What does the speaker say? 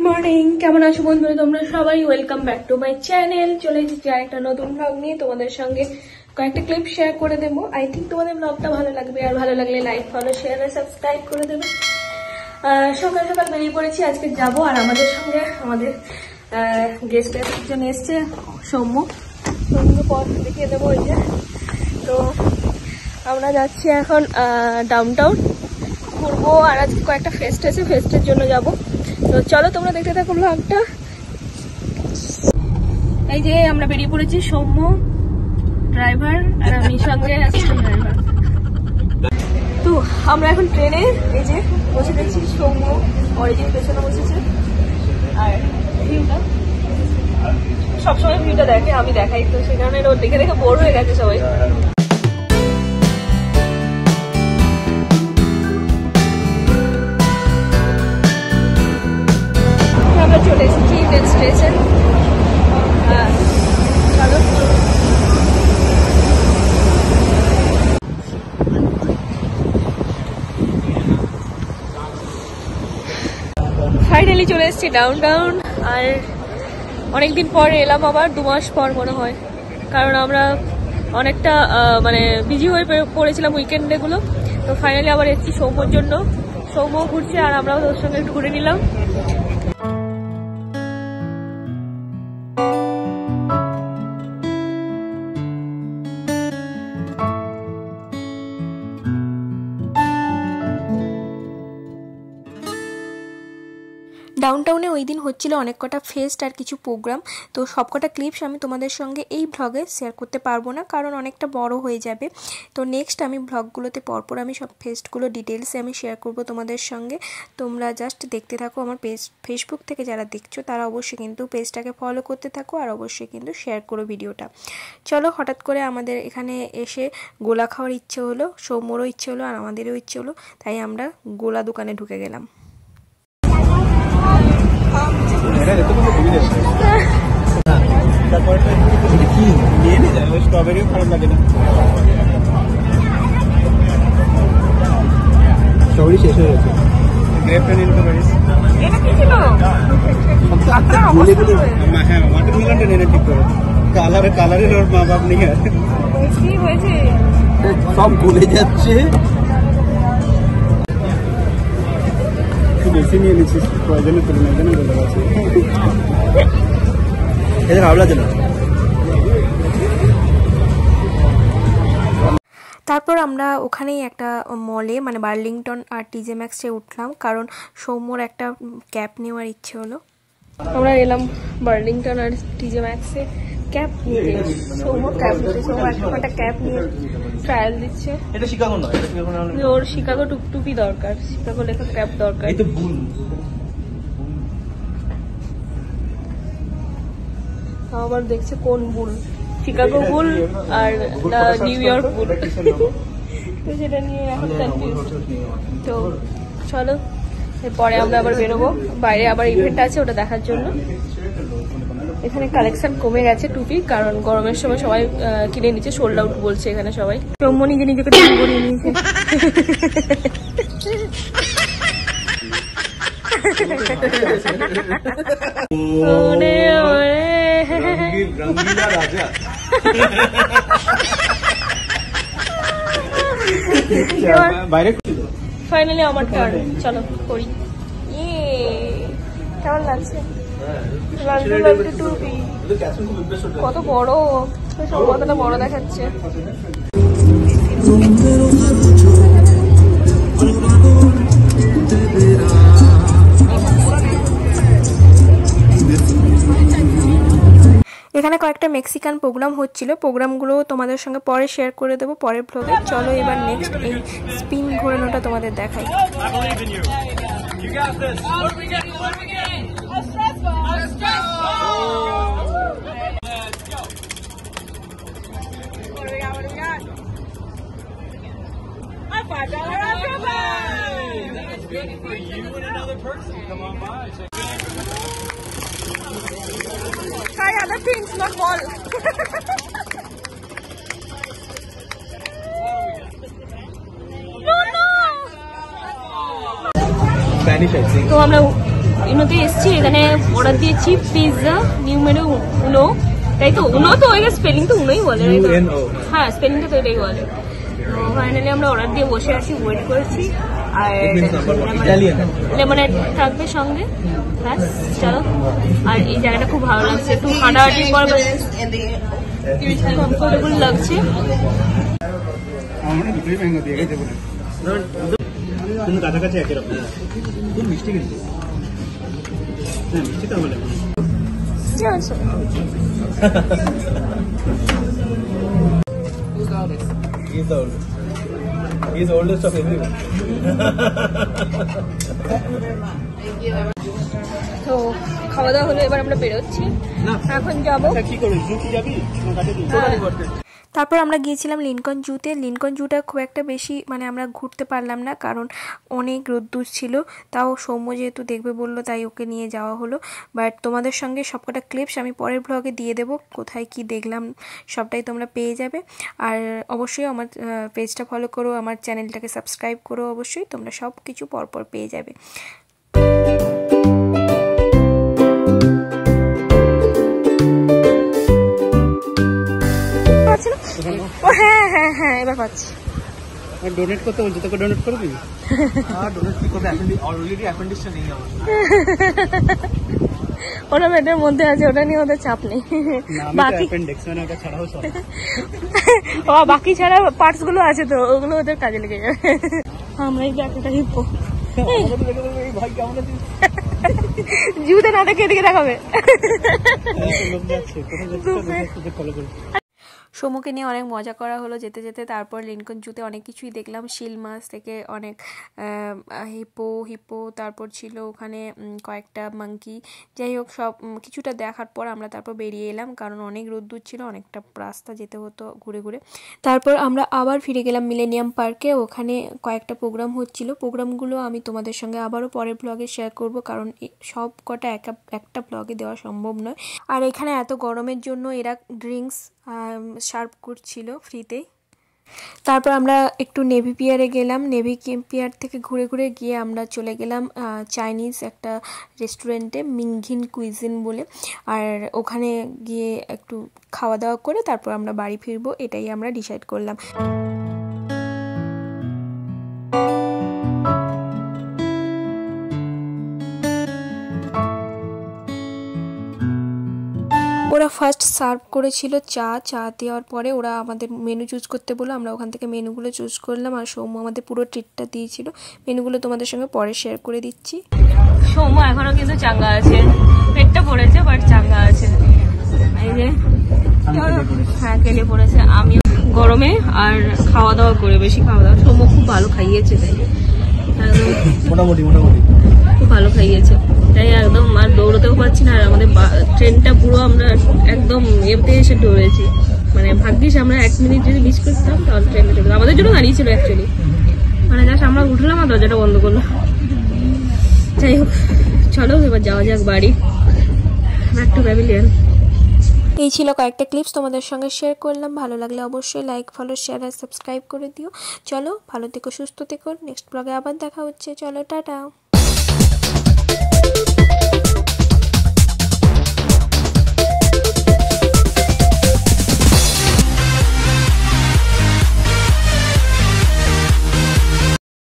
Morning, কেমন আছো বন্ধুরা তোমরা সবাই? Welcome back to my channel. চলে এসেছি আরেকটা নতুন ব্লগ নিয়ে তোমাদের সঙ্গে কয়েকটা ক্লিপ শেয়ার করে দেবো। আই থিঙ্ক তোমাদের ব্লগটা ভালো লাগবে, আর ভালো লাগলে লাইক, ফলো, শেয়ার আর সাবস্ক্রাইব করে দেবে। সকাল সকাল বেরিয়ে পড়েছি, আজকে যাবো। আর আমাদের সঙ্গে আমাদের গেস্ট একজন এসছে, সৌম্য পর দেখিয়ে দেবো। ওই যে তো আমরা যাচ্ছি এখন ডাউনটাউন ঘুরবো, আর আজকে কয়েকটা ফেস্ট আছে, ফেস্টের জন্য যাব। তো চলো তোমরা দেখতে থাকো ব্লগটা। এই যে আমরা বেরিয়ে পড়েছি, সৌম্য ড্রাইভার আর আমি সঙ্গে অ্যাসিস্ট্যান্ট ড্রাইভার। তো আমরা এখন ট্রেনে এই যে বসে দেখছি, সৌম্য অরিজিন পেছনে বসেছে। আর ভিউটা সবসময় ভিউটা দেখে, আমি দেখাই, তো সেই কারণে ওর দেখে দেখে বোর হয়ে গেছে সবাই। আমরা চলে এসেছি রেল স্টেশন। চলো ফাইনালি চলে এসেছি ডাউনটাউন। আর অনেকদিন পর এলাম, আবার 2 মাস পর মনে হয়, কারণ আমরা অনেকটা মানে বিজি হয়ে পড়েছিলাম উইকেন্ডে গুলো। তো ফাইনালি আবার এসেছি সৌম্যর জন্য। সৌম্য ঘুরছে আর আমরাও ওর সঙ্গে একটু ঘুরে নিলাম। ডাউনটাউনে ওই দিন হচ্ছিল অনেক কটা ফেস্ট আর কিছু প্রোগ্রাম। তো সব কটা ক্লিপস আমি তোমাদের সঙ্গে এই ব্লগে শেয়ার করতে পারবো না, কারণ অনেকটা বড় হয়ে যাবে। তো নেক্সট আমি ব্লগগুলোতে পরপর আমি সব ফেস্টগুলো ডিটেলসে আমি শেয়ার করব তোমাদের সঙ্গে। তোমরা জাস্ট দেখতে থাকো। আমার ফেসবুক থেকে যারা দেখছো তারা অবশ্যই কিন্তু পেজটাকে ফলো করতে থাকো, আর অবশ্যই কিন্তু শেয়ার করো ভিডিওটা। চলো, হঠাৎ করে আমাদের এখানে এসে গোলা খাওয়ার ইচ্ছে হলো, সৌম্যরও ইচ্ছে হলো আর আমাদেরও ইচ্ছে হলো, তাই আমরা গোলা দোকানে ঢুকে গেলাম। স্ট্রবেরিও খারাপ লাগে না, স্ট্রবেরি শেষ হয়ে গেছে। গ্রেপটা নিয়ে নিতে পারিস। হ্যাঁ, ওয়াটারমেলনটা নিয়ে ঠিক করে। কালারের ওর মা বাপ নিয়ে সব গলে যাচ্ছে। বেশি নিয়ে নিচ্ছিস, প্রয়োজনে তুলে না, এখানে বলে গেছে এদের ভালো লাগে না। তারপর আমরা ওখানেই একটা মলে মানে বার্লিংটন আর টিজে ম্যাক্সে উঠলাম, কারণ সৌম্যর একটা ক্যাপ নেওয়ার ইচ্ছে হলো। আমরা এলাম বার্লিংটন আর টিজে ম্যাক্সে ক্যাপ নিতে। সৌম্য ক্যাপ নিতে, সৌম্য একটা ক্যাপ নিয়ে ট্রায়াল দিচ্ছে। এটা শিকাগো নয়, ওর শিকাগো টুপি দরকার, শিকাগো লেখা ক্যাপ দরকার। আবার দেখছে কোন বুল, শিকাগো বুল আর নিউ ইয়র্ক বুল, তো সেটা নিয়ে এখন কনফিউজ। তো চলো, এরপরে আমরা আবার বেরোবো, বাইরে আবার ইভেন্ট আছে ওটা দেখার জন্য। এখানে কালেকশন কমে গেছে টুপি, কারণ গরমের সময় সবাই কিনে নিচ্ছে, সোল্ড আউট বলছে এখানে সবাই। সৌম্য নিজে নিজেকে টুপি পরিয়ে নিয়েছে। ফাইনালি আমার টার্ন, চলো করি। কেমন লাগছে? টুপি কত বড়, কতটা বড় দেখাচ্ছে। এখানে কয়েকটা মেক্সিকান প্রোগ্রাম হচ্ছিল, প্রোগ্রামগুলো তোমাদের সঙ্গে পরে শেয়ার করে দেবো পরের ব্লগে। চলো এবার নেক্সট এই স্পিন ঘোরানোটা তোমাদের দেখাই। Try other things, not ball. No, no. Spanish, I think. তো আমরা ইউনোতে এসেছি, এখানে অর্ডার দিয়েছি পিৎজা নিউ মেনু উনো, তাই তো? উনো তো ওই স্পেলিং তো উনোই বলে, হ্যাঁ স্পেলিংটা তো এটাই বলে। তো ফাইনালি আমরা অর্ডার দিয়ে বসে আছি, ওয়েট করেছি। আর লেমনেড থাকবে সঙ্গে, ব্যাস চলো। আর এই জায়গাটা খুব ভালো লাগছে, একটু হাঁটাহাঁটি করে কমফোর্টেবল লাগছে। কাছাকাছি একই রকম, খুব মিষ্টি কিন্তু, মিষ্টি তো আমার He's the oldest of everyone. তো খাওয়া দাওয়া হলো, এবার আমরা বেরোচ্ছি, এখন যাবো। কি করবি, জু কি যাবি? তারপর আমরা গিয়েছিলাম লিনকন জুতে। লিনকন জুটা খুব একটা বেশি মানে আমরা ঘুরতে পারলাম না, কারণ অনেক রোদ্দুর ছিল। তাও সৌম্য যেহেতু দেখবে বললো, তাই ওকে নিয়ে যাওয়া হলো। বাট তোমাদের সঙ্গে সবকটা ক্লিপস আমি পরের ব্লগে দিয়ে দেবো, কোথায় কি দেখলাম সবটাই তোমরা পেয়ে যাবে। আর অবশ্যই আমার পেজটা ফলো করো, আমার চ্যানেলটাকে সাবস্ক্রাইব করো, অবশ্যই তোমরা সব কিছু পরপর পেয়ে যাবে। হ্যাঁ হ্যাঁ হ্যাঁ এবার পাচ্ছি। ডোনেট করতে বলছি, তোকে ডোনেট করে দিবি? ডোনেট কি করবে, অলরেডি অ্যাপেন্ডিক্সটা নেই আমার। ওটা পেটের মধ্যে আছে, ওটা নিয়ে ওদের চাপ নেই। বাকি বাকি ছাড়া পার্টস গুলো আছে, তো ওগুলো ওদের কাজে লেগে যাবে। আমরা এই একটা হিপ্পো জুতে না দেখে এদিকে দেখাবে। সমুকে নিয়ে অনেক মজা করা হলো যেতে যেতে। তারপর লিনকন জুতে অনেক কিছুই দেখলাম, শিল মাছ থেকে অনেক হিপো, তারপর ছিল ওখানে কয়েকটা মাঙ্কি। যাই হোক, সব কিছুটা দেখার পর আমরা তারপর বেরিয়ে এলাম, কারণ অনেক রোদ্দুর ছিল, অনেকটা রাস্তা যেতে হতো ঘুরে ঘুরে। তারপর আমরা আবার ফিরে গেলাম মিলেনিয়াম পার্কে। ওখানে কয়েকটা প্রোগ্রাম হচ্ছিল, প্রোগ্রামগুলো আমি তোমাদের সঙ্গে আবারও পরের ব্লগে শেয়ার করব, কারণ সব কটা একটা ব্লগে দেওয়া সম্ভব নয়। আর এখানে এত গরমের জন্য এরা ড্রিঙ্কস সার্ভ করছিল ফ্রিতেই। তারপর আমরা একটু নেভি পিয়ারে গেলাম, নেভি পিয়ার থেকে ঘুরে ঘুরে গিয়ে আমরা চলে গেলাম চাইনিজ একটা রেস্টুরেন্টে, মিংঘিন কুইজিন বলে। আর ওখানে গিয়ে একটু খাওয়া দাওয়া করে তারপর আমরা বাড়ি ফিরবো, এটাই আমরা ডিসাইড করলাম। ওরা ফার্স্ট সার্ভ করেছিল চা দেওয়ার পরে ওরা আমাদের মেনু চুজ করতে বললো, আমরা ওখান থেকে মেনুগুলো চুজ করলাম। আর সৌম্য আমাদের পুরো ট্রিটটা দিয়েছিল, মেনুগুলো তোমাদের সঙ্গে পরে শেয়ার করে দিচ্ছি। সৌম্য এখনো কিন্তু চাঙ্গা আছে, পেটটা পড়েছে বাট চাঙ্গা আছে। এই যে হ্যাঁ কেলে পড়েছে, আমি গরমে আর খাওয়া দাওয়া করে, বেশি খাওয়া দাওয়া। সৌম্য খুব ভালো খাইয়েছে, মোটামুটি খুব ভালো খাইয়েছে, তাই একদম আর দৌড়তেও পারছি না। আর আমাদের ট্রেনটা পুরো আমরা একদম এতে এসে দৌড়েছি, মানে ভাগ্যিস আমরা 1 মিনিট যদি মিস করতাম তাহলে ট্রেনটা চলে, আমাদের জন্য দাঁড়িয়েছিল অ্যাকচুয়ালি। মানে জাস্ট আমরা উঠলাম আর দরজাটা বন্ধ করলো। যাই হোক, চলো এবার যাওয়া যাক বাড়ি, ব্যাক টু প্যাভিলিয়ন। এই ছিল কয়েকটা ক্লিপস তোমাদের সঙ্গে শেয়ার করলাম। ভালো লাগলে অবশ্যই লাইক, ফলো, শেয়ার আর সাবস্ক্রাইব করে দিও। চলো ভালো থেকো, সুস্থ থেকো, নেক্সট ব্লগে আবার দেখা হচ্ছে। চলো টাটা।